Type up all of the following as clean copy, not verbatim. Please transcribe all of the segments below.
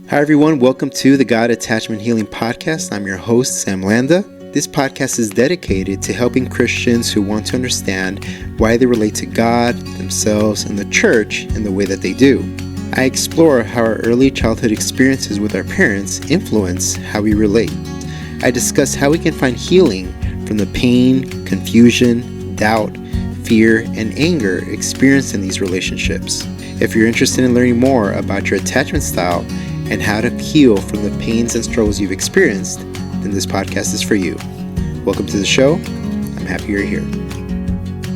Hi, everyone. Welcome to the God Attachment Healing Podcast. I'm your host, Sam Landa. This podcast is dedicated to helping Christians who want to understand why they relate to God, themselves, and the church in the way that they do. I explore how our early childhood experiences with our parents influence how we relate. I discuss how we can find healing from the pain, confusion, doubt, fear, and anger experienced in these relationships. If you're interested in learning more about your attachment style and how to heal from the pains and struggles you've experienced, then this podcast is for you. Welcome to the show. I'm happy you're here.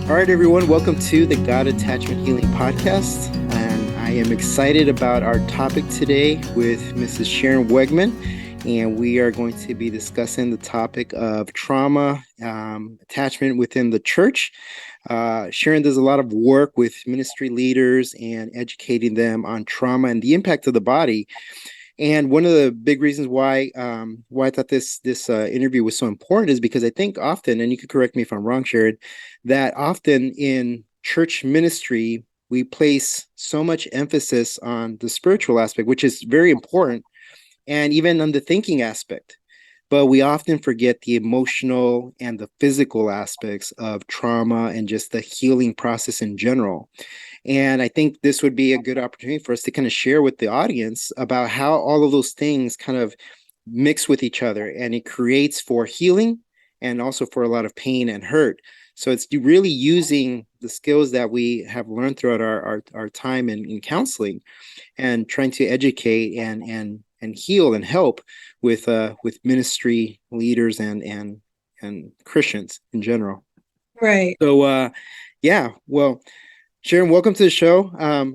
All right, everyone. Welcome to the God Attachment Healing Podcast. And I am excited about our topic today with Mrs. Sharon Wegman. And we are going to be discussing the topic of trauma, attachment within the church. Sharon does a lot of work with ministry leaders and educating them on trauma and the impact of the body. And one of the big reasons why I thought this interview was so important is because I think often, and you could correct me if I'm wrong, Sharon, that often in church ministry, we place so much emphasis on the spiritual aspect, which is very important, and even on the thinking aspect. But we often forget the emotional and the physical aspects of trauma and just the healing process in general. And I think this would be a good opportunity for us to kind of share with the audience about how all of those things kind of mix with each other, and it creates for healing and also for a lot of pain and hurt. So it's really using the skills that we have learned throughout our time in counseling and trying to educate and heal and help with ministry leaders and Christians in general. Right. So yeah, well, Sharon, welcome to the show.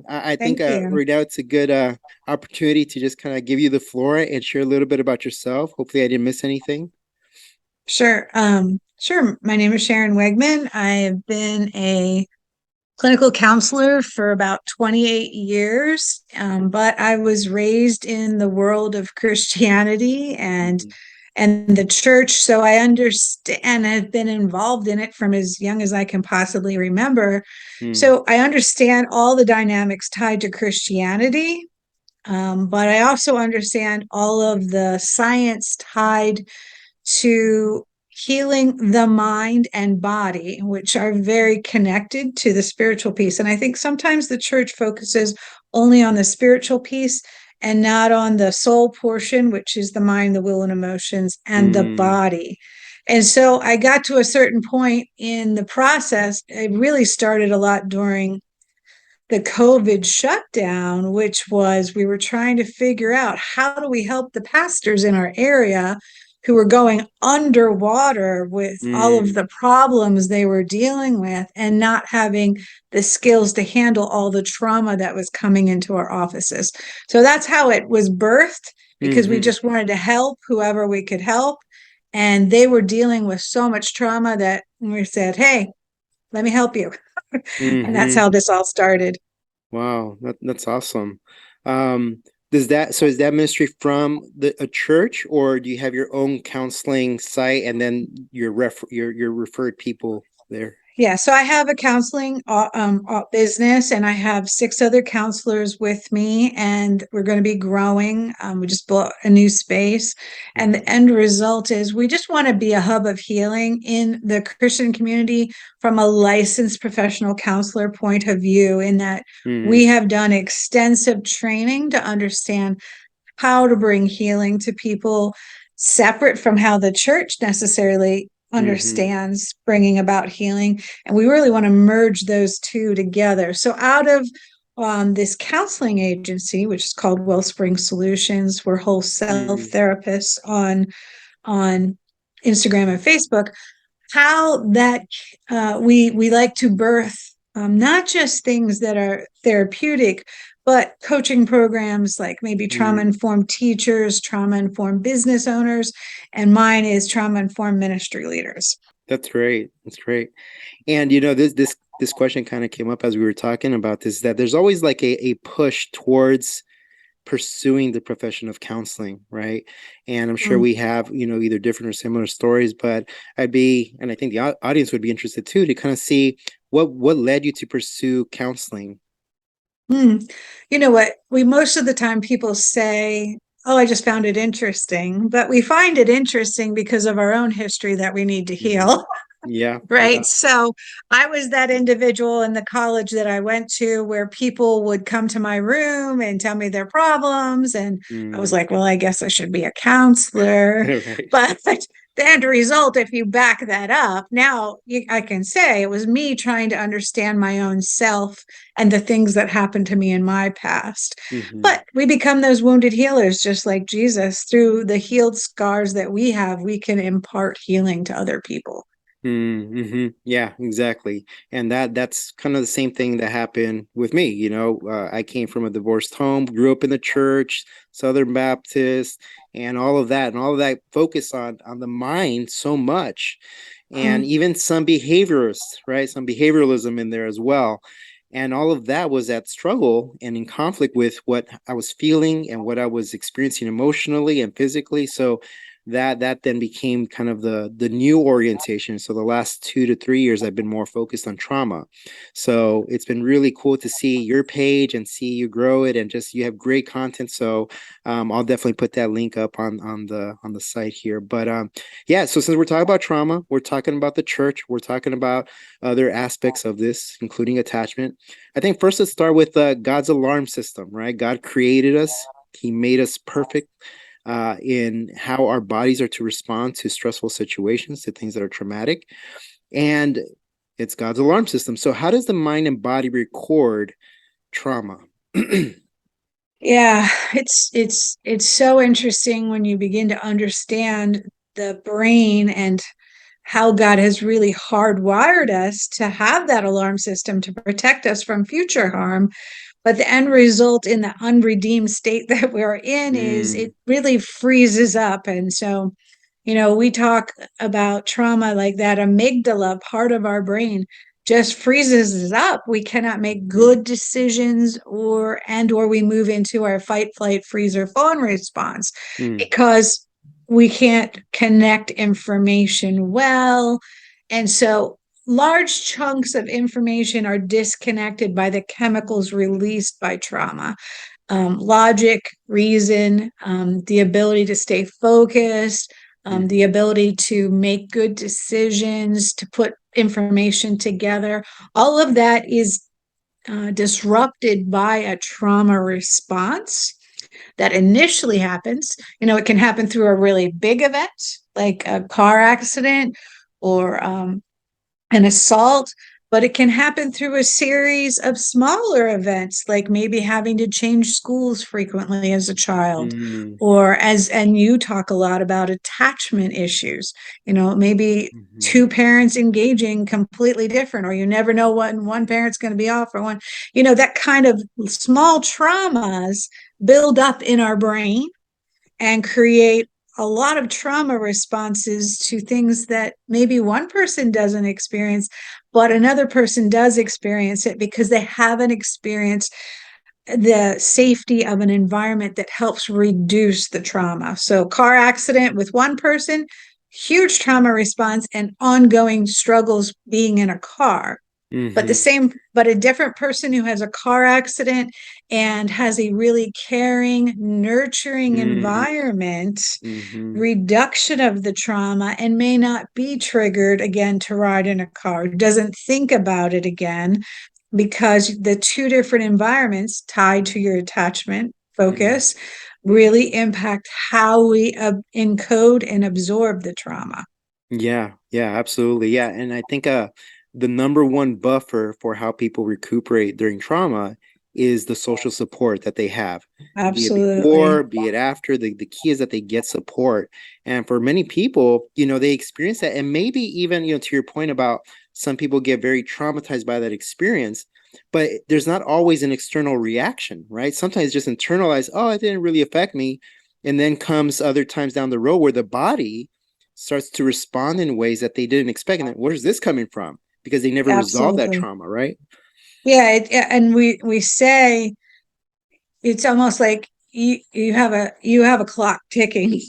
I think Thank you. right now it's a good opportunity to just kind of give you the floor and share a little bit about yourself. Hopefully, I didn't miss anything. Sure. Sure. My name is Sharon Wegman. I have been a clinical counselor for about 28 years, but I was raised in the world of Christianity Mhm. and the church, so I understand. I've been involved in it from as young as I can possibly remember. Mm. So I understand all the dynamics tied to Christianity, but I also understand all of the science tied to healing the mind and body, which are very connected to the spiritual piece. And I think sometimes the church focuses only on the spiritual piece and not on the soul portion, which is the mind, the will, and emotions, and the Mm. body. And so I got to a certain point in the process. It really started a lot during the COVID shutdown, which was we were trying to figure out how do we help the pastors in our area who were going underwater with all of Mm. the problems they were dealing with and not having the skills to handle all the trauma that was coming into our offices. So that's how it was birthed, because we Mm-hmm. just wanted to help whoever we could help. And they were dealing with so much trauma that we said, hey, let me help you. And that's Mm-hmm. how this all started. Wow, that's awesome. Does that so is that ministry from a church, or do you have your own counseling site and then your referred people there? Yeah, so I have a counseling business, and I have 6 other counselors with me, and we're going to be growing. We just bought a new space, and Mm-hmm. the end result is we just want to be a hub of healing in the Christian community from a licensed professional counselor point of view, in that we Mm-hmm. have done extensive training to understand how to bring healing to people separate from how the church necessarily Mm-hmm. understands bringing about healing. And we really want to merge those two together. So, out of this counseling agency, which is called Wellspring Solutions, we're whole self Mm-hmm. therapists on Instagram and Facebook. How that we like to birth not just things that are therapeutic, but coaching programs like maybe trauma Mm. informed teachers, trauma informed business owners, and mine is trauma informed ministry leaders. That's great. That's great. And this question kind of came up as we were talking about this, that there's always like a push towards pursuing the profession of counseling, right? And I'm sure Mm. we have, either different or similar stories, but and I think the audience would be interested too to kind of see what led you to pursue counseling. Hmm. You know what? We most of the time people say, "Oh, I just found it interesting," but we find it interesting because of our own history that we need to Hmm. heal. Yeah, Right. yeah. So I was that individual in the college that I went to where people would come to my room and tell me their problems. And I was Mm. like, well, I guess I should be a counselor. Right. But the end result, if you back that up, now I can say it was me trying to understand my own self and the things that happened to me in my past. Hmm. But we become those wounded healers, just like Jesus. Through the healed scars that we have, we can impart healing to other people. Mm-hmm. Yeah, exactly. And that's kind of the same thing that happened with me. I came from a divorced home, grew up in the church, Southern Baptist, and all of that focus on the mind so much, and Mm. even some behaviorists, right? Some behavioralism in there as well. And all of that was at struggle and in conflict with what I was feeling and what I was experiencing emotionally and physically. So that then became kind of the new orientation. So the last 2 to 3 years I've been more focused on trauma. So it's been really cool to see your page and see you grow it, and just you have great content. So I'll definitely put that link up on the site here. But yeah, so since we're talking about trauma, we're talking about the church, we're talking about other aspects of this, including attachment. I think first let's start with God's alarm system, right? God created us, He made us perfect in how our bodies are to respond to stressful situations, to things that are traumatic. And it's God's alarm system. So, how does the mind and body record trauma? Yeah, it's so interesting when you begin to understand the brain and how God has really hardwired us to have that alarm system to protect us from future harm. But the end result in the unredeemed state that we're in is Mm, it really freezes up. And so, we talk about trauma like that amygdala part of our brain just freezes up. We cannot make mm, good decisions or we move into our fight, flight, freeze, or fawn response mm, because we can't connect information well. And so large chunks of information are disconnected by the chemicals released by trauma. Logic, reason, the ability to stay focused, the mm, ability to make good decisions, to put information together. All of that is disrupted by a trauma response that initially happens. It can happen through a really big event, like a car accident or an assault, but it can happen through a series of smaller events, like maybe having to change schools frequently as a child, mm, and you talk a lot about attachment issues, maybe mhm, two parents engaging completely different, or you never know when one parent's going to be off or one, that kind of small traumas build up in our brain and create a lot of trauma responses to things that maybe one person doesn't experience, but another person does experience it because they haven't experienced the safety of an environment that helps reduce the trauma. So, car accident with one person, huge trauma response and ongoing struggles being in a car. mhm, But a different person who has a car accident and has a really caring, nurturing mhm, environment, mhm, reduction of the trauma, and may not be triggered again to ride in a car, doesn't think about it again, because the two different environments tied to your attachment mhm. focus really impact how we encode and absorb the trauma. Yeah, yeah, absolutely. Yeah. And I think the number one buffer for how people recuperate during trauma is the social support that they have. Be it Absolutely. before, be it after. The key is that they get support. And for many people, they experience that. And maybe even, to your point about some people get very traumatized by that experience, but there's not always an external reaction, right? Sometimes just internalize, oh, it didn't really affect me. And then comes other times down the road where the body starts to respond in ways that they didn't expect. And then, where's this coming from? Because they never resolved that Absolutely. trauma, right? Yeah, and we say it's almost like you have a clock ticking.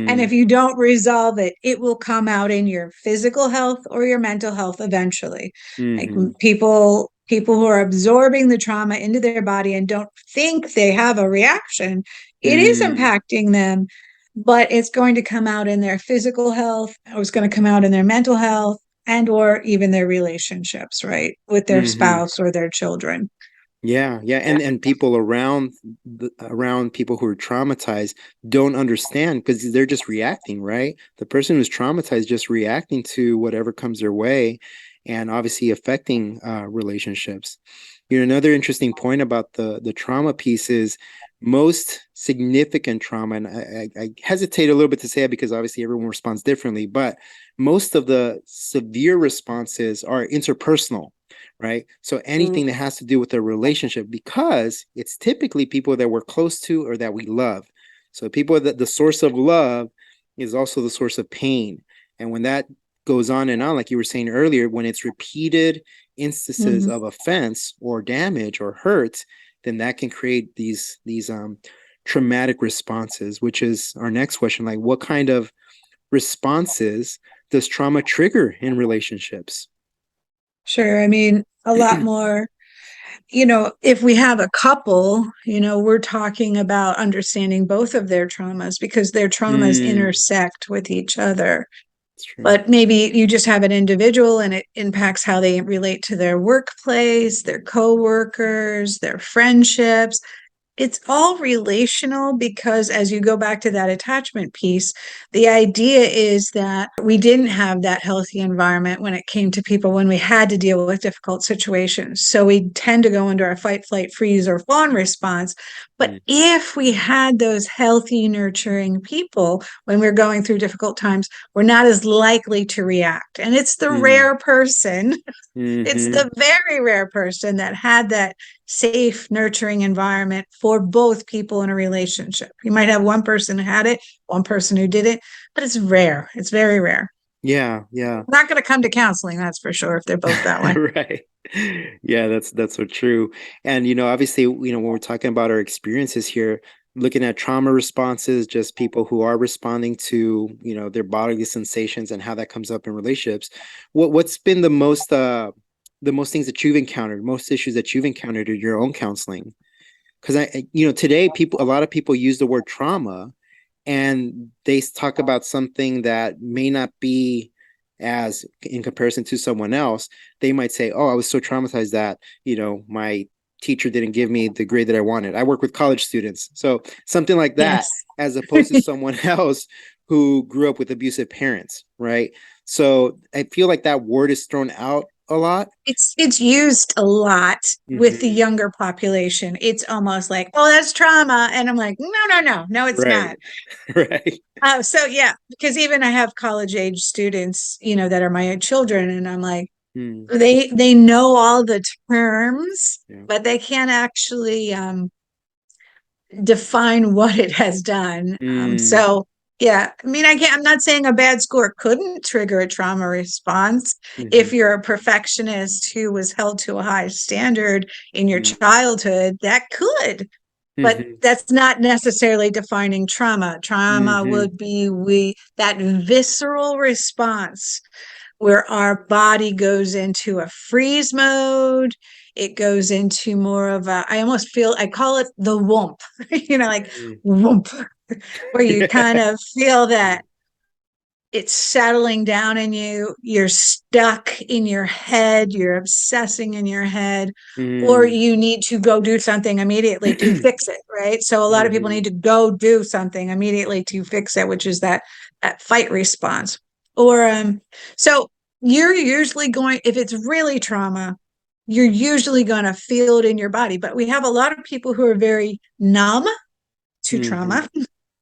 And if Mm, you don't resolve it, it will come out in your physical health or your mental health eventually. Like mm-hmm, people people who are absorbing the trauma into their body and don't think they have a reaction, it is Mm, impacting them, but it's going to come out in their physical health, or it's going to come out in their mental health, and or even their relationships, right, with their mm-hmm. spouse or their children. Yeah, yeah, and people around people who are traumatized don't understand because they're just reacting, right? The person who's traumatized just reacting to whatever comes their way, and obviously affecting relationships. You know, another interesting point about the trauma piece is most significant trauma, and I hesitate a little bit to say it because obviously everyone responds differently, but most of the severe responses are interpersonal, right? So anything that has to do with a relationship, because it's typically people that we're close to or that we love. So people that the source of love is also the source of pain. And when that goes on and on, like you were saying earlier, when it's repeated instances Mm-hmm. of offense or damage or hurt, then that can create these traumatic responses, which is our next question. Like, what kind of responses does trauma trigger in relationships? Sure. I mean, a lot more, if we have a couple, we're talking about understanding both of their traumas because their traumas Mm, intersect with each other. that's true. But maybe you just have an individual and it impacts how they relate to their workplace, their coworkers, their friendships. It's all relational because as you go back to that attachment piece, the idea is that we didn't have that healthy environment when it came to people when we had to deal with difficult situations. So we tend to go into our fight, flight, freeze, or fawn response. But Mm, if we had those healthy, nurturing people when we're going through difficult times, we're not as likely to react. And it's the mm, rare person, it's mm-hmm. the very rare person that had that safe, nurturing environment for both people in a relationship. You might have one person who had it, one person who didn't, but it's rare. It's very rare. Yeah, yeah. Not going to come to counseling, that's for sure, if they're both that way. Right. Yeah, that's so true. And obviously, when we're talking about our experiences here, looking at trauma responses, just people who are responding to, their bodily sensations and how that comes up in relationships. What's been the most things that you've encountered, most issues that you've encountered in your own counseling? Because today a lot of people use the word trauma and they talk about something that may not be as in comparison to someone else. They might say, oh, I was so traumatized that my teacher didn't give me the grade that I wanted. I work with college students, so something like that, Yes. as opposed to someone else who grew up with abusive parents, right? So I feel like that word is thrown out a lot. It's used a lot with the Mm-hmm. younger population. It's almost like, oh, that's trauma. And I'm like, no, no, no, no, it's Right. not. Right. So yeah, because even I have college age students, that are my children, and I'm like, Mm, they know all the terms, yeah. but they can't actually define what it has done. Mm, So yeah, I mean, I'm not saying a bad score couldn't trigger a trauma response if mm-hmm. you're a perfectionist who was held to a high standard in your Mm, childhood. That could, but mm-hmm. that's not necessarily defining trauma. Trauma Mm-hmm. would be we that visceral response where our body goes into a freeze mode. It goes into more of I almost feel, I call it the whoomp, like Mm. whoomp, where you kind Yeah. of feel that it's settling down in you. You're stuck in your head. You're obsessing in your head, or Mm. you need to go do something immediately to fix it. Right. So a lot of people Mm-hmm. need to go do something immediately to fix it, which is that fight response. Or so you're usually going, if it's really trauma, you're usually going to feel it in your body. But we have a lot of people who are very numb to Mm-hmm. trauma,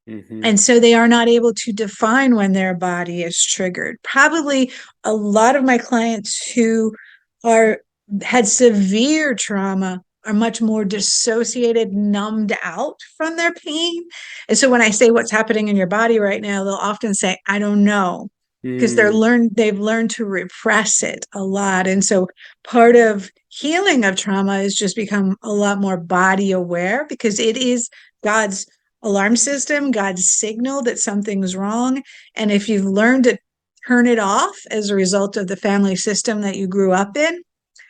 Mm-hmm. and so they are not able to define when their body is triggered. Probably a lot of my clients who are had severe trauma are much more dissociated, numbed out from their pain. And so when I say what's happening in your body right now, they'll often say, I don't know. Because Mm. they've learned to repress it a lot. And so part of healing of trauma is just become a lot more body aware because it is God's alarm system, God's signal that something's wrong. And if you've learned to turn it off as a result of the family system that you grew up in,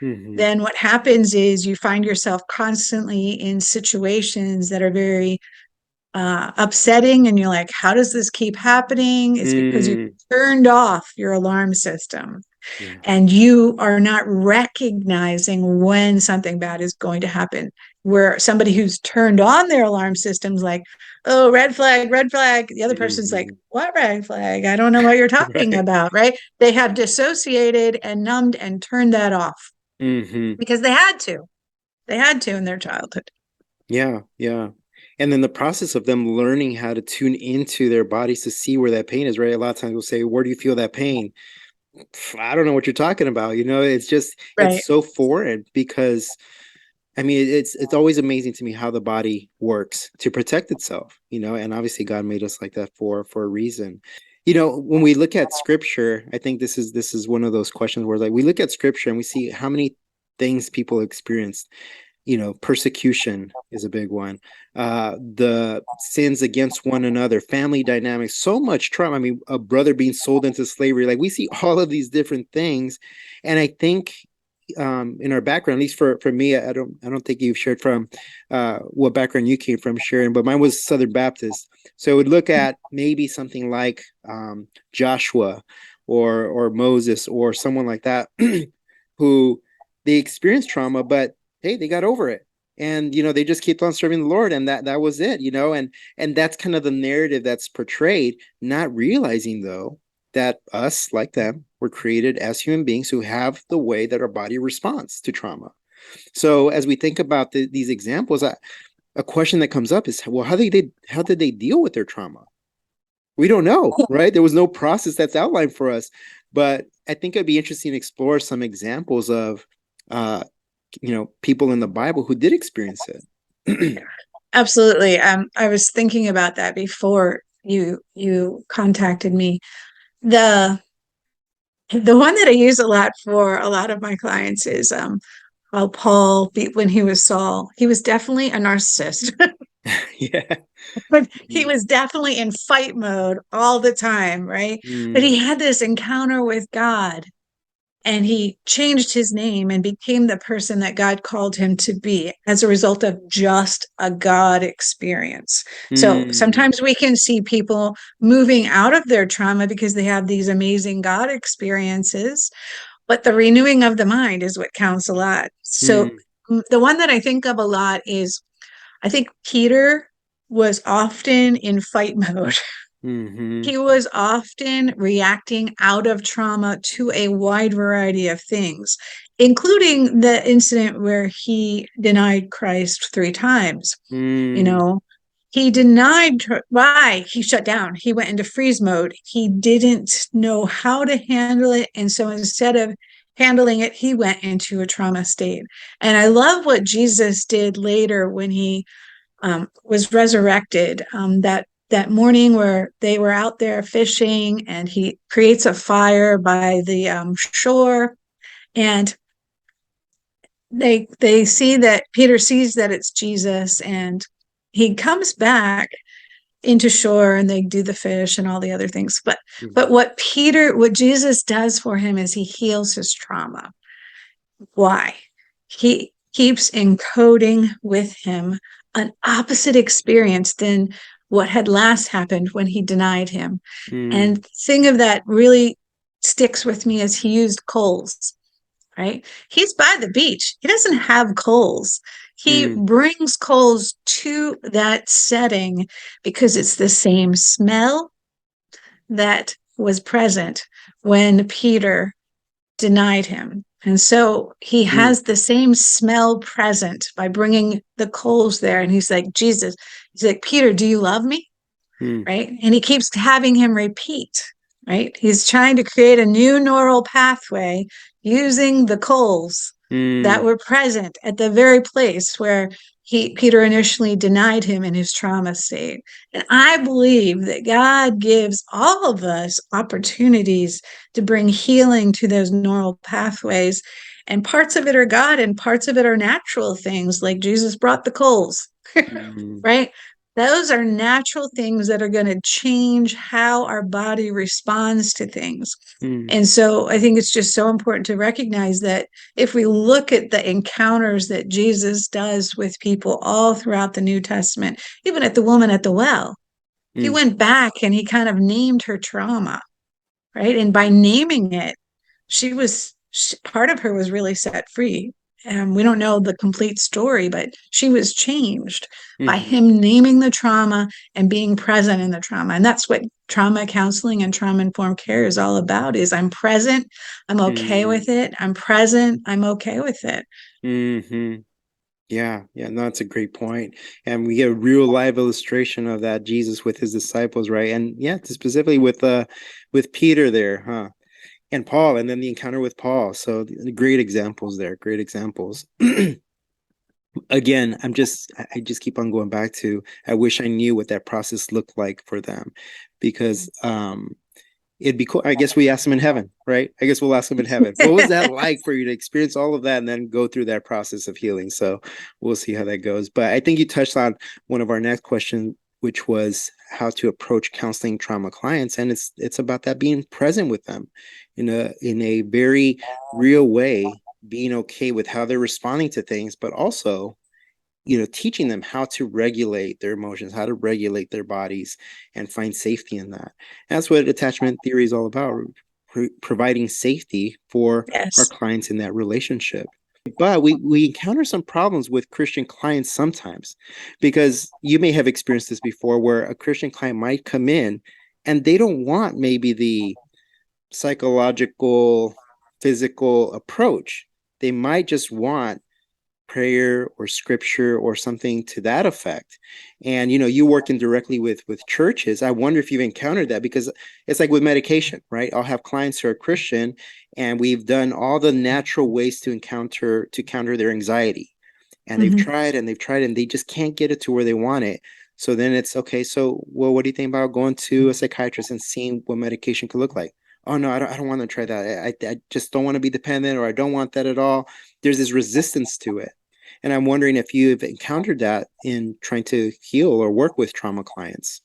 Mm-hmm. then what happens is you find yourself constantly in situations that are very upsetting, and you're like, how does this keep happening? It's because you Mm. turned off your alarm system Yeah. and you are not recognizing when something bad is going to happen. Where somebody who's turned on their alarm system's like, oh, red flag, red flag. The other person's like, Mm-hmm. what red flag? I don't know what you're talking Right. about, right? They have dissociated and numbed and turned that off Mm-hmm. because they had to. They had to in their childhood. Yeah, yeah. And then the process of them learning how to tune into their bodies to see where that pain is, right? A lot of times we'll say, where do you feel that pain? I don't know what you're talking about. It's just, it's Right. so foreign because I mean, it's always amazing to me how the body works to protect itself, and obviously God made us like that for a reason. When we look at scripture, I think this is one of those questions where like we look at scripture and we see how many things people experienced. Persecution is a big one. The sins against one another, family dynamics, so much trauma. I mean, a brother being sold into slavery. Like we see all of these different things, and I think in our background, at least for me, I don't think you've shared from what background you came from, Sharon, but mine was Southern Baptist. So we'd look at maybe something like Joshua or Moses or someone like that who they experienced trauma, but hey, they got over it. And they just kept on serving the Lord, and that was it. And that's kind of the narrative that's portrayed, not realizing though that us, like them, were created as human beings who have the way that our body responds to trauma. So as we think about these examples, a question that comes up is, well, how did they deal with their trauma? We don't know, right? There was no process that's outlined for us. But I think it'd be interesting to explore some examples of uh, people in the Bible who did experience it. Absolutely. I was thinking about that before you contacted me. The the one that I use a lot for a lot of my clients is how Paul, when he was Saul, he was definitely a narcissist. Yeah. But he was definitely in fight mode all the time, right? But Mm, he had this encounter with God, and he changed his name and became the person that God called him to be as a result of just a God experience. So mm, sometimes we can see people moving out of their trauma because they have these amazing God experiences, but the renewing of the mind is what counts a lot. So mm, the one that I think of a lot is, I think Peter was often in fight mode. mm-hmm, He was often reacting out of trauma to a wide variety of things, including the incident where he denied Christ 3 times. You mm, know, he denied why he shut down. He went into freeze mode. He didn't know how to handle it. And so instead of handling it, he went into a trauma state. And I love what Jesus did later when he was resurrected. That morning where they were out there fishing, and he creates a fire by the shore, and they see that Peter sees that it's Jesus, and he comes back into shore, and they do the fish and all the other things. But mm, what Jesus does for him is he heals his trauma. Why? He keeps encoding with him an opposite experience than what had last happened when he denied him. And mm, the thing of that really sticks with me is he used coals, right? He's by the beach. He doesn't have coals. He mm, brings coals to that setting because it's the same smell that was present when Peter denied him. And so he mm, has the same smell present by bringing the coals there. And he's like, Jesus, he's like, Peter, do you love me? mm, Right. And he keeps having him repeat, right? He's trying to create a new neural pathway using the coals that mm, were present at the very place where Peter initially denied him in his trauma state. And I believe that God gives all of us opportunities to bring healing to those neural pathways. And parts of it are God, and parts of it are natural things, like Jesus brought the coals, mm, right? those are natural things that are going to change how our body responds to things. Mm, And so I think it's just so important to recognize that if we look at the encounters that Jesus does with people all throughout the New Testament, even at the woman at the well, he mm, went back and he kind of named her trauma, right? And by naming it, part of her was really set free. We don't know the complete story, but she was changed by mhm, him naming the trauma and being present in the trauma. And that's what trauma counseling and trauma informed care is all about: is I'm present, I'm okay mm, with it. I'm present, I'm okay with it. mhm. Yeah, yeah, no, that's a great point. And we get a real live illustration of that Jesus with his disciples, right? And yeah, specifically with Peter there, huh? And Paul, and then the encounter with Paul. So great examples there, great examples. Again, I just keep on going back to I wish I knew what that process looked like for them because it'd be cool. I guess we ask them in heaven, right? I guess we'll ask them in heaven. What was that like for you to experience all of that and then go through that process of healing? So we'll see how that goes. But I think you touched on one of our next questions, which was how to approach counseling trauma clients, and it's about that being present with them in a very real way, being okay with how they're responding to things, but also teaching them how to regulate their emotions, how to regulate their bodies and find safety in that. And that's what attachment theory is all about, providing safety for our Yes. clients in that relationship. But we encounter some problems with Christian clients sometimes because you may have experienced this before where a Christian client might come in and they don't want maybe the psychological, physical approach. They might just want prayer or scripture or something to that effect. And you working directly with churches, I wonder if you've encountered that, because it's like with medication, right? I'll have clients who are Christian and we've done all the natural ways to counter their anxiety, and they've Mhm. tried and they've tried and they just can't get it to where they want it. So then it's okay, so well, what do you think about going to a psychiatrist and seeing what medication could look like? Oh no, I don't want to try that. I just don't want to be dependent, or I don't want that at all. There's this resistance to it. And I'm wondering if you've encountered that in trying to heal or work with trauma clients.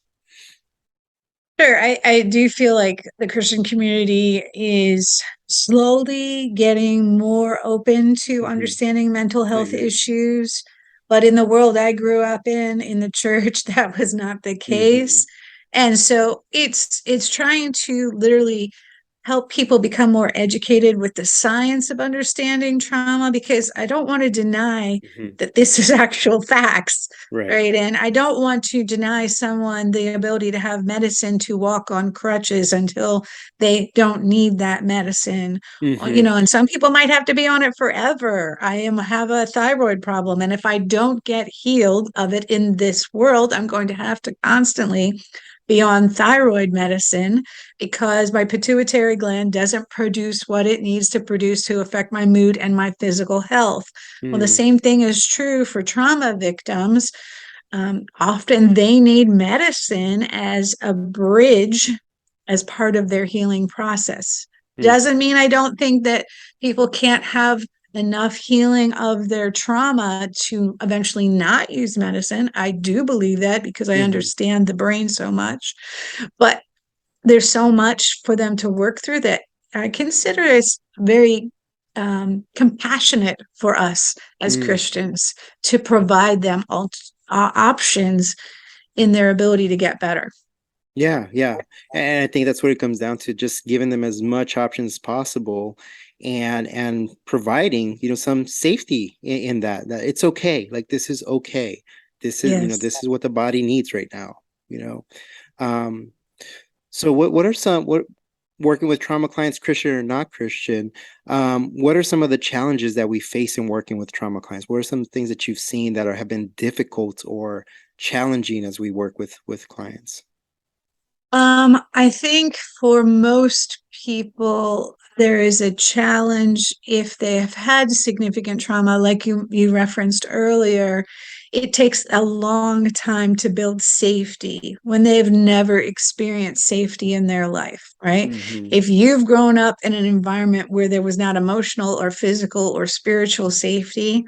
Sure. I do feel like the Christian community is slowly getting more open to Mm-hmm. understanding mental I health agree. issues. But in the world I grew up in the church, that was not the Mm-hmm. case. And so it's trying to literally help people become more educated with the science of understanding trauma, because I don't want to deny Mm-hmm. that this is actual facts, Right. right? And I don't want to deny someone the ability to have medicine to walk on crutches until they don't need that medicine. Mm-hmm. And some people might have to be on it forever. Have a thyroid problem, and if I don't get healed of it in this world, I'm going to have to constantly be on thyroid medicine because my pituitary gland doesn't produce what it needs to produce to affect my mood and my physical health. Well, the Mm. same thing is true for trauma victims. Often they need medicine as a bridge, as part of their healing process. Mm. Doesn't mean I don't think that people can't have enough healing of their trauma to eventually not use medicine. I do believe that because I Mm-hmm. understand the brain so much. But there's so much for them to work through that I consider is very compassionate for us as Mm. Christians to provide them options in their ability to get better. Yeah, yeah. And I think that's what it comes down to, just giving them as much options as possible and providing, some safety in that it's okay. Like this is okay. This is, Yes. this is what the body needs right now, you know. Um, so what are some what working with trauma clients, Christian or not Christian, what are some of the challenges that we face in working with trauma clients? What are some things that you've seen that have been difficult or challenging as we work with clients? I think for most people, there is a challenge if they have had significant trauma, like you referenced earlier. It takes a long time to build safety when they've never experienced safety in their life, right? Mm-hmm. If you've grown up in an environment where there was not emotional or physical or spiritual safety,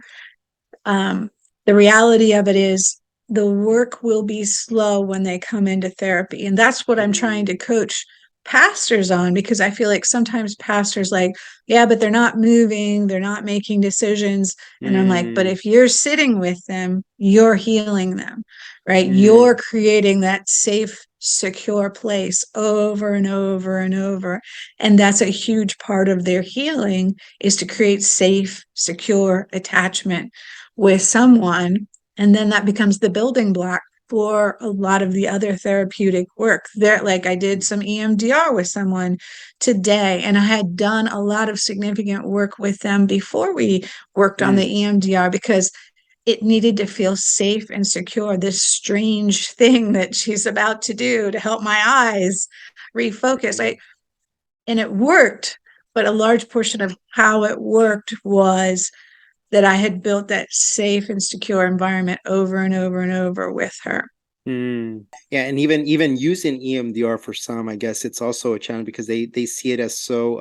um, the reality of it is the work will be slow when they come into therapy. And that's what I'm trying to coach pastors on, because I feel like sometimes pastors like, yeah, but they're not moving, they're not making decisions. And I'm like, but Mm, if you're sitting with them, you're healing them, right? You're mm, creating that safe, secure place over and over and over. And that's a huge part of their healing, is to create safe, secure attachment with someone. And then that becomes the building block for a lot of the other therapeutic work. There, like I did some EMDR with someone today, and I had done a lot of significant work with them before we worked on the mm, EMDR, because it needed to feel safe and secure. This strange thing that she's about to do to help my eyes refocus. And it worked, but a large portion of how it worked was that I had built that safe and secure environment over and over and over with her. mm. Yeah, and even using EMDR for some, I guess it's also a challenge because they see it as so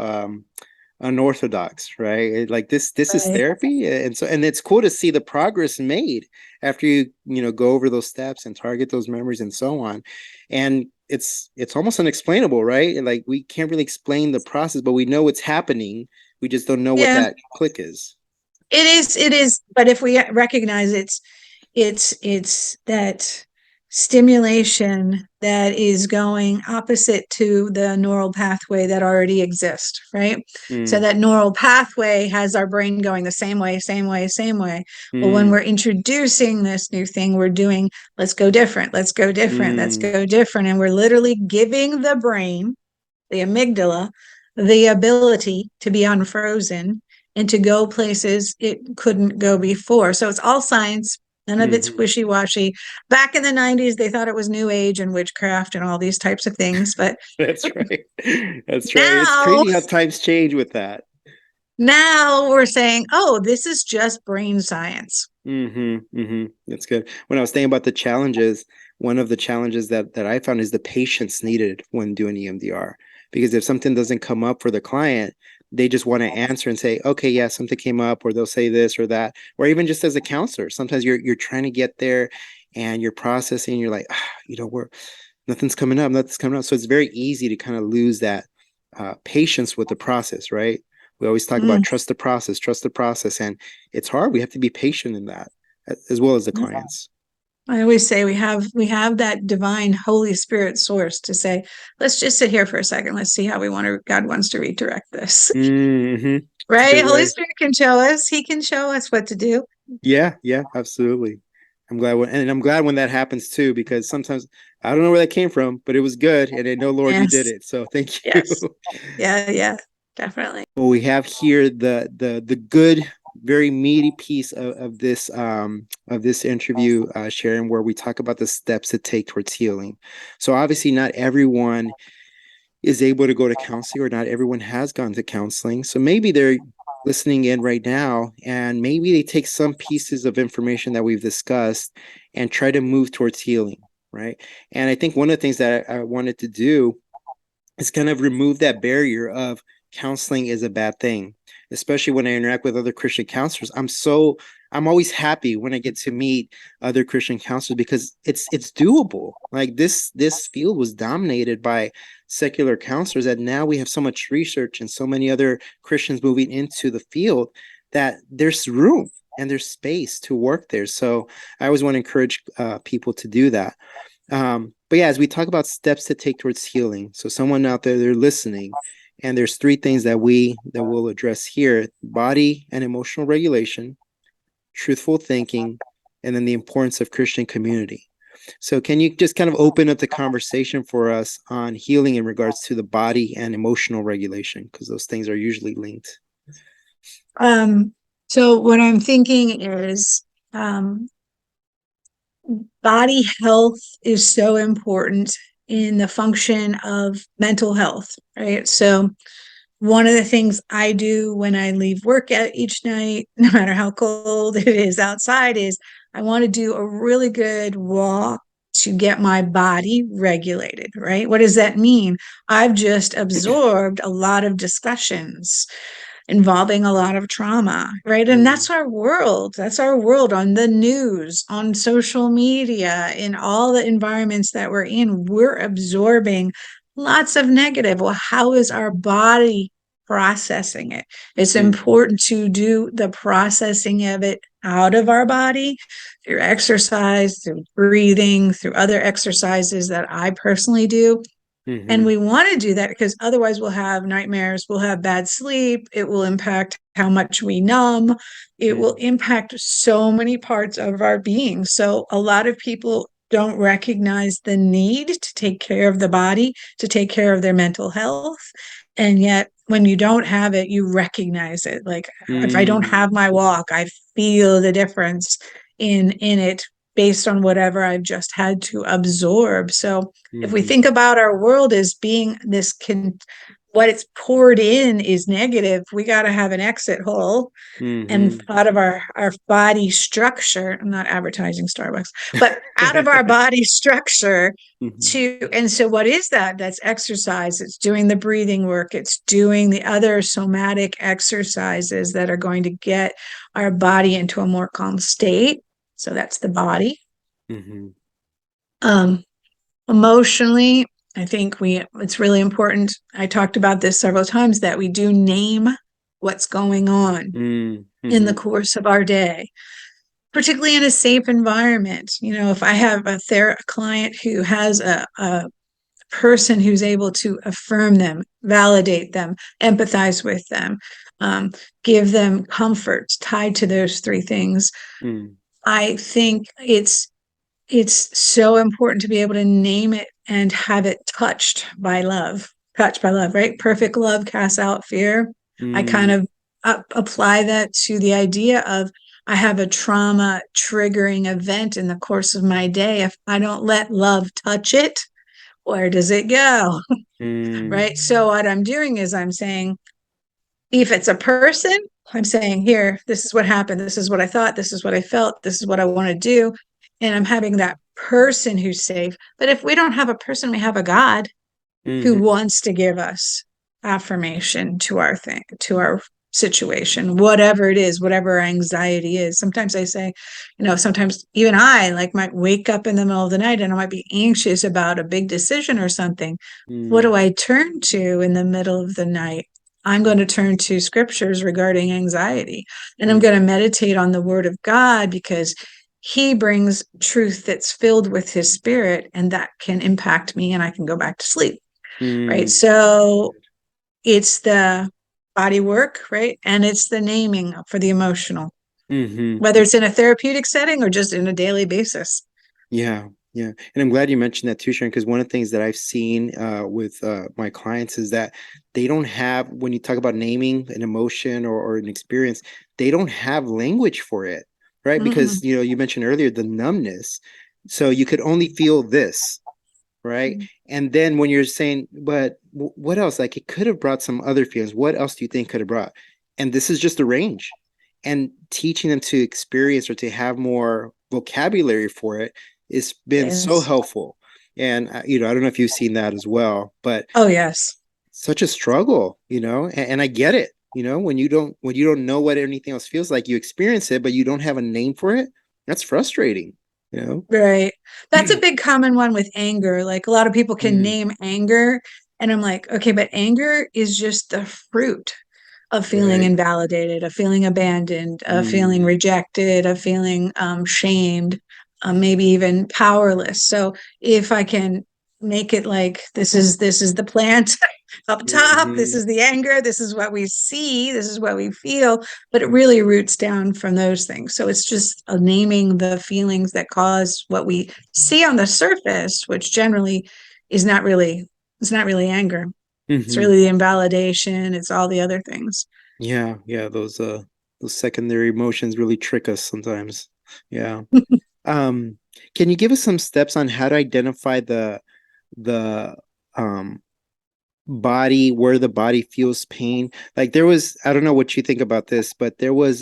unorthodox, right? Like this is Right. therapy, and it's cool to see the progress made after you go over those steps and target those memories and so on. And it's almost unexplainable, right? Like we can't really explain the process, but we know it's happening. We just don't know what Yeah, that click is. it is. But if we recognize it's that stimulation that is going opposite to the neural pathway that already exists, right? So Mm, that neural pathway has our brain going the same way, same way, same way. Well, when mm, we're introducing this new thing, we're doing, let's go different, let's go different, let's mm, go different. And we're literally giving the brain, the amygdala, the ability to be unfrozen and to go places it couldn't go before. So it's all science. None of it's mm. wishy washy. Back in the 90s, they thought it was new age and witchcraft and all these types of things. But That's right. That's right. It's now, crazy how times change with that. now we're saying, oh, this is just brain science. That's good. When I was thinking about the challenges, one of the challenges that I found is the patience needed when doing EMDR. Because if something doesn't come up for the client, they just want to answer and say, okay, yeah, something came up, or they'll say this or that, or even just as a counselor, sometimes you're trying to get there and you're processing, you're like, we're nothing's coming up, nothing's coming up. So it's very easy to kind of lose that patience with the process, right? We always talk about Mm. trust the process, and it's hard. We have to be patient in that, as well as the clients. I always say we have that divine Holy Spirit source to say, let's just sit here for a second. Let's see how God wants to redirect this. Mm-hmm. It's a Right? good Holy way. Spirit can show us. He can show us what to do. Yeah, yeah, absolutely. I'm glad when that happens too, because sometimes I don't know where that came from, but it was good, and I know, Lord, you did Yes. it. So thank you. Yes. Yeah, yeah, definitely. Well, we have here the good, very meaty piece of this interview, Sharon, where we talk about the steps to take towards healing. So obviously, not everyone is able to go to counseling, or not everyone has gone to counseling. So maybe they're listening in right now, and maybe they take some pieces of information that we've discussed and try to move towards healing, right? And I think one of the things that I wanted to do is kind of remove that barrier of counseling is a bad thing, especially when I interact with other Christian counselors. I'm always happy when I get to meet other Christian counselors because it's doable. Like this field was dominated by secular counselors, and now we have so much research and so many other Christians moving into the field that there's room and there's space to work there. So I always want to encourage people to do that. But yeah, as we talk about steps to take towards healing, so someone out there, they're listening, and there's three things that we'll address here: body and emotional regulation, truthful thinking, and then the importance of Christian community. So can you just kind of open up the conversation for us on healing in regards to the body and emotional regulation? Because those things are usually linked. Um, so what I'm thinking is um, body health is so important in the function of mental health, right? So one of the things I do when I leave work at each night, no matter how cold it is outside, is I want to do a really good walk to get my body regulated, right? What does that mean? I've just absorbed a lot of discussions involving a lot of trauma, right? And that's our world. That's our world on the news, on social media, in all the environments that we're in. We're absorbing lots of negative. Well, how is our body processing it? It's important to do the processing of it out of our body through exercise, through breathing, through other exercises that I personally do. And we want to do that because otherwise we'll have nightmares, we'll have bad sleep, it will impact how much we numb, it will impact so many parts of our being. So a lot of people don't recognize the need to take care of the body, to take care of their mental health. And yet when you don't have it, you recognize it. Like if I don't have my walk, I feel the difference in it based on whatever I've just had to absorb. So if we think about our world as being this what it's poured in is negative, we got to have an exit hole. And out of our body structure, I'm not advertising Starbucks, but out of our body structure and so what is that? That's exercise. It's doing the breathing work. It's doing the other somatic exercises that are going to get our body into a more calm state. So that's the body. Emotionally, I think it's really important. I talked about this several times that we do name what's going on in the course of our day, particularly in a safe environment. If I have a client who has a person who's able to affirm them, validate them, empathize with them, give them comfort tied to those three things, I think it's so important to be able to name it and have it touched by love, right? Perfect love casts out fear. I kind of apply that to the idea of I have a trauma triggering event in the course of my day. If I don't let love touch it, where does it go? Right? So what I'm doing is I'm saying, if it's a person, I'm saying, here, this is what happened. This is what I thought. This is what I felt. This is what I want to do. And I'm having that person who's safe. But if we don't have a person, we have a God who wants to give us affirmation to our thing, to our situation, whatever it is, whatever our anxiety is. Sometimes I say, sometimes even I might wake up in the middle of the night and I might be anxious about a big decision or something. What do I turn to in the middle of the night? I'm going to turn to scriptures regarding anxiety, and I'm going to meditate on the word of God because he brings truth that's filled with his spirit, and that can impact me and I can go back to sleep. Right. So it's the body work, right? And it's the naming for the emotional, whether it's in a therapeutic setting or just in a daily basis. Yeah. And I'm glad you mentioned that too, Sharon, because one of the things that I've seen with my clients is that they don't have, when you talk about naming an emotion or an experience, they don't have language for it, right? Because, you mentioned earlier the numbness. So you could only feel this, right? And then when you're saying, but what else? Like it could have brought some other feelings. What else do you think could have brought? And this is just a range. And teaching them to experience or to have more vocabulary for it, it's been so helpful. And, I don't know if you've seen that as well, but oh, yes, such a struggle, and I get it, when you don't know what anything else feels like, you experience it, but you don't have a name for it. That's frustrating, Right. That's a big common one with anger. Like a lot of people can name anger. And I'm like, okay, but anger is just the fruit of feeling invalidated, of feeling abandoned, of feeling rejected, of feeling shamed, maybe even powerless. So if I can make it like this is the plant up top, this is the anger, this is what we see, this is what we feel, but it really roots down from those things. So it's just naming the feelings that cause what we see on the surface, which generally is not really anger. It's really the invalidation. It's all the other things. Yeah. Those secondary emotions really trick us sometimes. Yeah. Can you give us some steps on how to identify the body, where the body feels pain? Like there was, I don't know what you think about this, but there was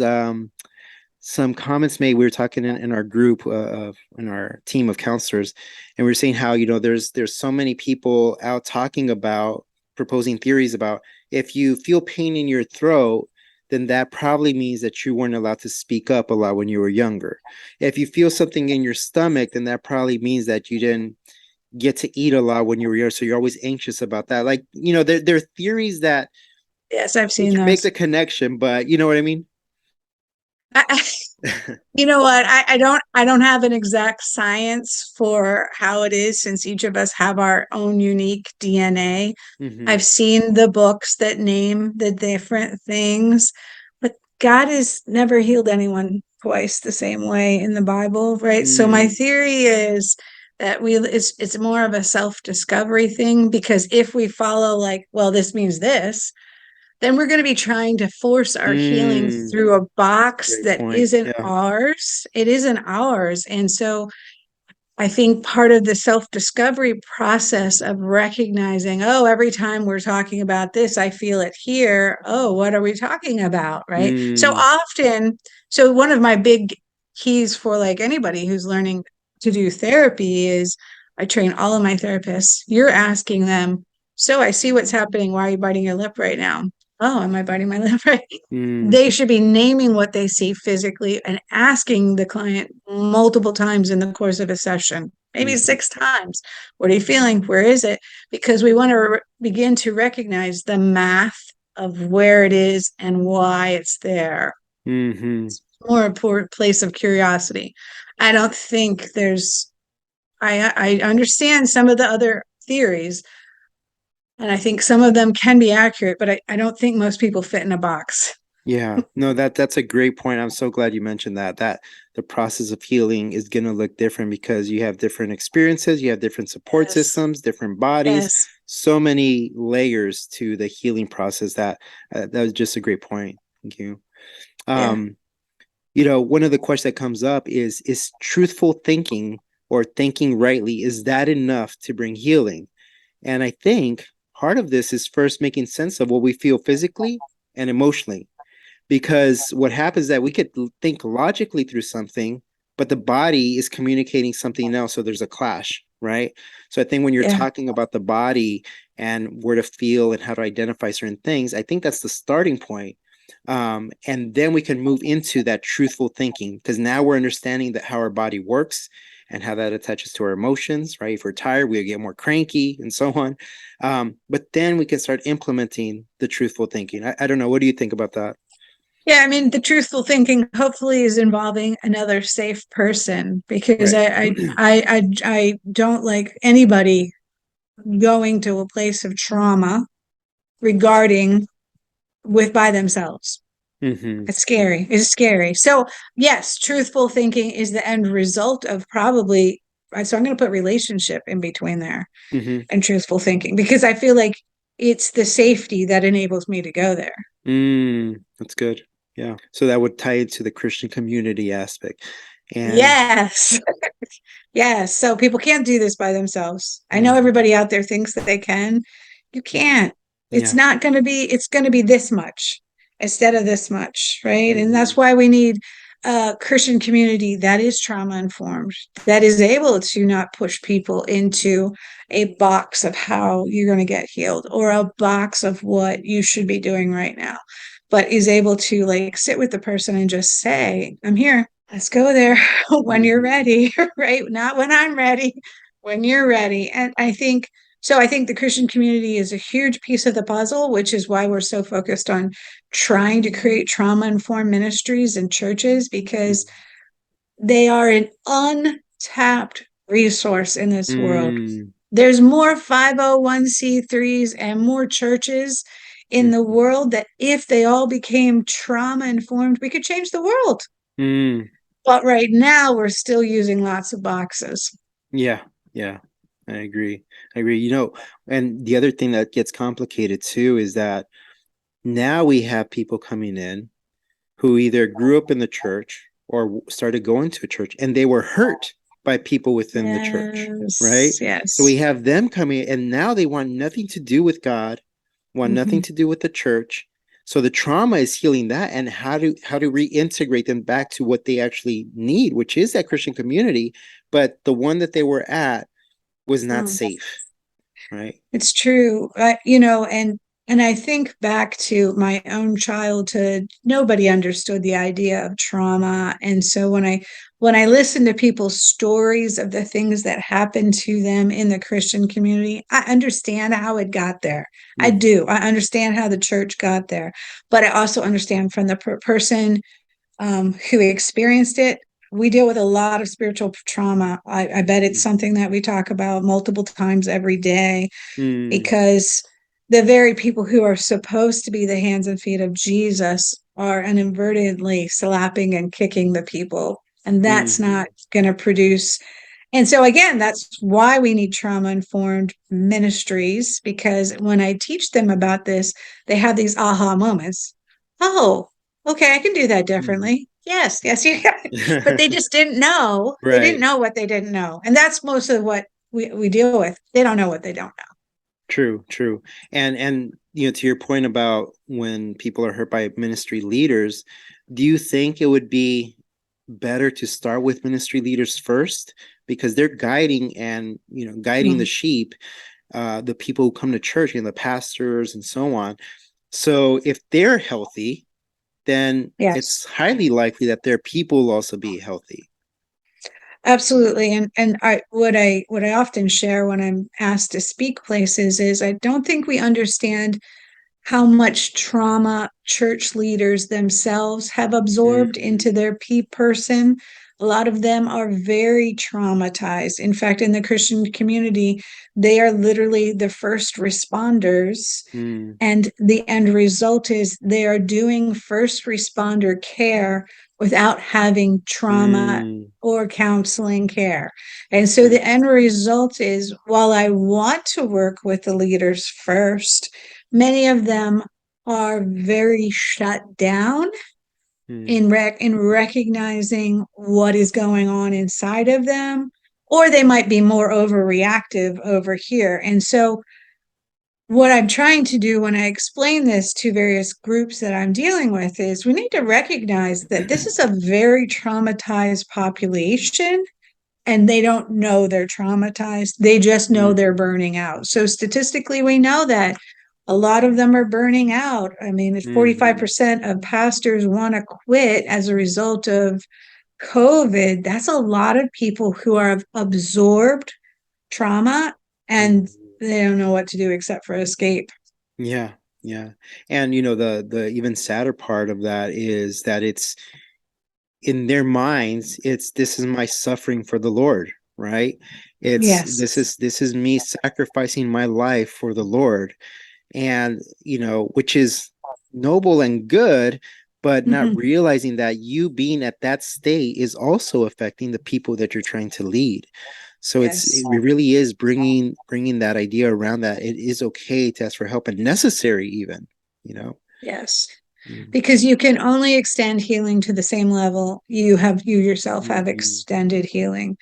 some comments made. We were talking in our group in our team of counselors, and we were saying how there's so many people out talking about proposing theories about if you feel pain in your throat, then that probably means that you weren't allowed to speak up a lot when you were younger. If you feel something in your stomach, then that probably means that you didn't get to eat a lot when you were younger. So you're always anxious about that. Like, there are theories that Yes, I've we seen can make the those. connection, but you know what I mean? I, You know what? I don't have an exact science for how it is since each of us have our own unique DNA. Mm-hmm. I've seen the books that name the different things, but God has never healed anyone twice the same way in the Bible, right? So my Mm, theory is that it's more of a self-discovery thing because if we follow like, well, this means this, then we're going to be trying to force our healing mm, through a box great that point. isn't Yeah. ours. It isn't ours. And so I think part of the self discovery process of recognizing, oh, every time we're talking about this, I feel it here. Oh, what are we talking about? Right. So Mm, often, so one of my big keys for like anybody who's learning to do therapy is I train all of my therapists. You're asking them, so I see what's happening. Why are you biting your lip right now? Oh, am I biting my lip right? mm, They should be naming what they see physically and asking the client multiple times in the course of a session, maybe mm-hmm, 6 times. What are you feeling? Where is it? Because we want to begin to recognize the math of where it is and why it's there. mm-hmm. It's more important place of curiosity. I don't think there's, I understand some of the other theories, and I think some of them can be accurate, but I don't think most people fit in a box. Yeah, no, that's a great point. I'm so glad you mentioned that the process of healing is going to look different because you have different experiences, you have different support Yes. systems, different bodies, Yes. so many layers to the healing process that was just a great point. Thank you. Yeah. Um, one of the questions that comes up is truthful thinking or thinking rightly, is that enough to bring healing? And I think part of this is first making sense of what we feel physically and emotionally, because what happens is that we could think logically through something, but the body is communicating something else, so there's a clash, right? So I think when you're Yeah. talking about the body and where to feel and how to identify certain things, I think that's the starting point. And then we can move into that truthful thinking, because now we're understanding that how our body works and how that attaches to our emotions, right? If we're tired, we get more cranky and so on. But then we can start implementing the truthful thinking. I don't know. What do you think about that? Yeah, I mean, the truthful thinking hopefully is involving another safe person because Right. I don't like anybody going to a place of trauma regarding with by themselves. Mm-hmm. It's scary. It's scary. So yes, truthful thinking is the end result of probably. So I'm going to put relationship in between there Mm-hmm. and truthful thinking because I feel like it's the safety that enables me to go there. That's good. Yeah. So that would tie into the Christian community aspect. And Yes. Yes. So people can't do this by themselves. I know mhm, everybody out there thinks that they can. You can't. It's yeah. not going to be, it's going to be this much instead of this much. Right. And Mm-hmm. that's why we need a Christian community that is trauma informed, that is able to not push people into a box of how you're going to get healed or a box of what you should be doing right now, but is able to like sit with the person and just say, I'm here. Let's go there when you're Mm-hmm. ready, right? Not when I'm ready, when you're ready. And I think so. I think the Christian community is a huge piece of the puzzle, which is why we're so focused on trying to create trauma informed ministries and churches because they are an untapped resource in this world. Mm-hmm. There's more 501c3s and more churches in the Mm-hmm. world that if they all became trauma informed, we could change the world. Mm. But right now, we're still using lots of boxes. Yeah. Yeah. I agree. I agree. And the other thing that gets complicated too is that now we have people coming in who either grew up in the church or started going to church and they were hurt by people within the church, right? Yes, So we yes. have them coming and now they want nothing to do with God, want nothing Mhm. to do with the church. So the trauma is healing that and how to reintegrate them back to what they actually need, which is that Christian community, but the one that they were at was not Mm. safe, right? It's true. And And I think back to my own childhood, nobody understood the idea of trauma. And so when I listen to people's stories of the things that happened to them in the Christian community, I understand how it got there. I Mm, do. I understand how the church got there. But I also understand from the person who experienced it. We deal with a lot of spiritual trauma. I bet it's mm, something that we talk about multiple times every day, mm, because the very people who are supposed to be the hands and feet of Jesus are inadvertently slapping and kicking the people. And that's not mhm, going to produce. And so, again, that's why we need trauma informed ministries, because when I teach them about this, they have these aha moments. Oh, okay, I can do that mhm. differently. Yes, yes, you can. But they just didn't know. They didn't Right. know what they didn't know. And that's most of what we deal with. They don't know what they don't know. True, true. And to your point about when people are hurt by ministry leaders, do you think it would be better to start with ministry leaders first because they're guiding and, guiding the Mm, sheep, the people who come to church, the pastors and so on. So if they're healthy, then yes. it's highly likely that their people will also be healthy. Absolutely. And what I often share when I'm asked to speak places is I don't think we understand how much trauma church leaders themselves have absorbed into Mm, their person. A lot of them are very traumatized. In fact, in the Christian community, they are literally the first responders. mm, And the end result is they are doing first responder care without having trauma mm, or counseling care. And that's so good. the end result is, while I want to work with the leaders first, many of them are very shut down Mm, in recognizing what is going on inside of them, or they might be more overreactive over here. And so what I'm trying to do when I explain this to various groups that I'm dealing with is we need to recognize that this is a very traumatized population, and they don't know they're traumatized. They just know they're mm, burning out. So statistically, we know that a lot of them are burning out. I mean, mhm, 45% of pastors want to quit as a result of COVID. That's a lot of people who are absorbed trauma, and mhm. they don't know what to do except for escape. Yeah, yeah. And the even sadder part of that is that it's in their minds, it's this is my suffering for the Lord, right? It's this Yes. is this is me sacrificing my life for the Lord. And which is noble and good, but not Mhm. realizing that you being at that state is also affecting the people that you're trying to lead. So it Yes. really is bringing that idea around that it is okay to ask for help and necessary even, you know. Yes. Mm. Because you can only extend healing to the same level you yourself have Mhm. extended healing,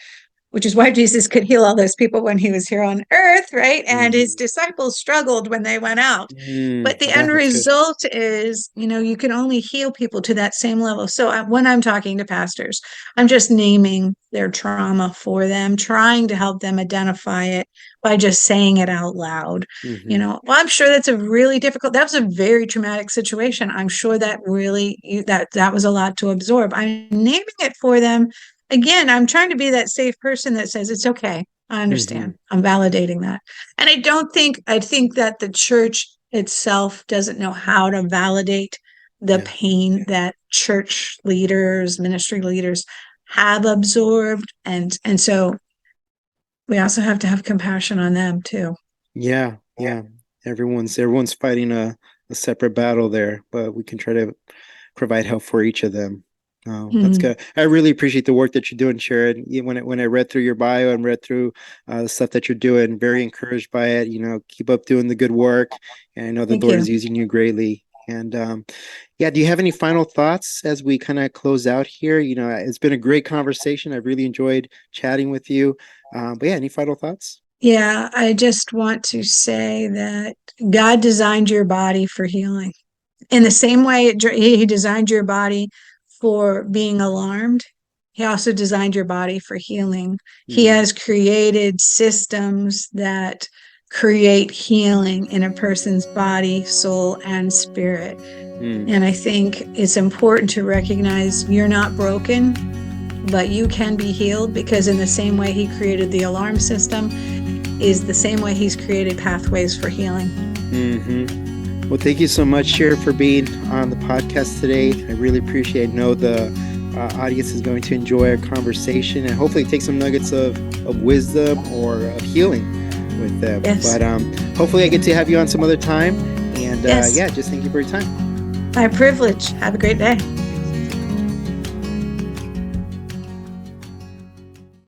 which is why Jesus could heal all those people when he was here on earth, right? And his Mhm. disciples struggled when they went out. Mm. But the Yeah, end that's good. result is, you can only heal people to that same level. So when I'm talking to pastors, I'm just naming their trauma for them, trying to help them identify it by just saying it out loud. Hmm. Well, I'm sure that's a really difficult, that was a very traumatic situation. I'm sure that really, that was a lot to absorb. I'm naming it for them. Again, I'm trying to be that safe person that says, it's okay. I Hmm. understand. I'm validating that. And I think that the church itself doesn't know how to validate the Yeah. pain that church leaders, ministry leaders have absorbed. And so we also have to have compassion on them too. Yeah, yeah. Everyone's fighting a separate battle there, but we can try to provide help for each of them. Oh, that's Mhm. good. I really appreciate the work that you're doing, Sharon. When I read through your bio and read through the stuff that you're doing, very encouraged by it. Keep up doing the good work, and I know the Thank Lord you. is using you greatly. And yeah, do you have any final thoughts as we kind of close out here? It's been a great conversation. I've really enjoyed chatting with you. But yeah, any final thoughts? Yeah, I just want to say that God designed your body for healing. In the same way he designed your body for being alarmed, he also designed your body for healing. He Mm, has created systems that create healing in a person's body, soul, and spirit. And I think it's important to recognize you're not broken, but you can be healed, because in the same way he created the alarm system is the same way he's created pathways for healing. Well, thank you so much, Sharon, for being on the podcast today. I really appreciate it. I know the audience is going to enjoy our conversation and hopefully take some nuggets of wisdom or of healing with them. Yes. But hopefully I get to have you on some other time. And Yes. just thank you for your time. My privilege. Have a great day.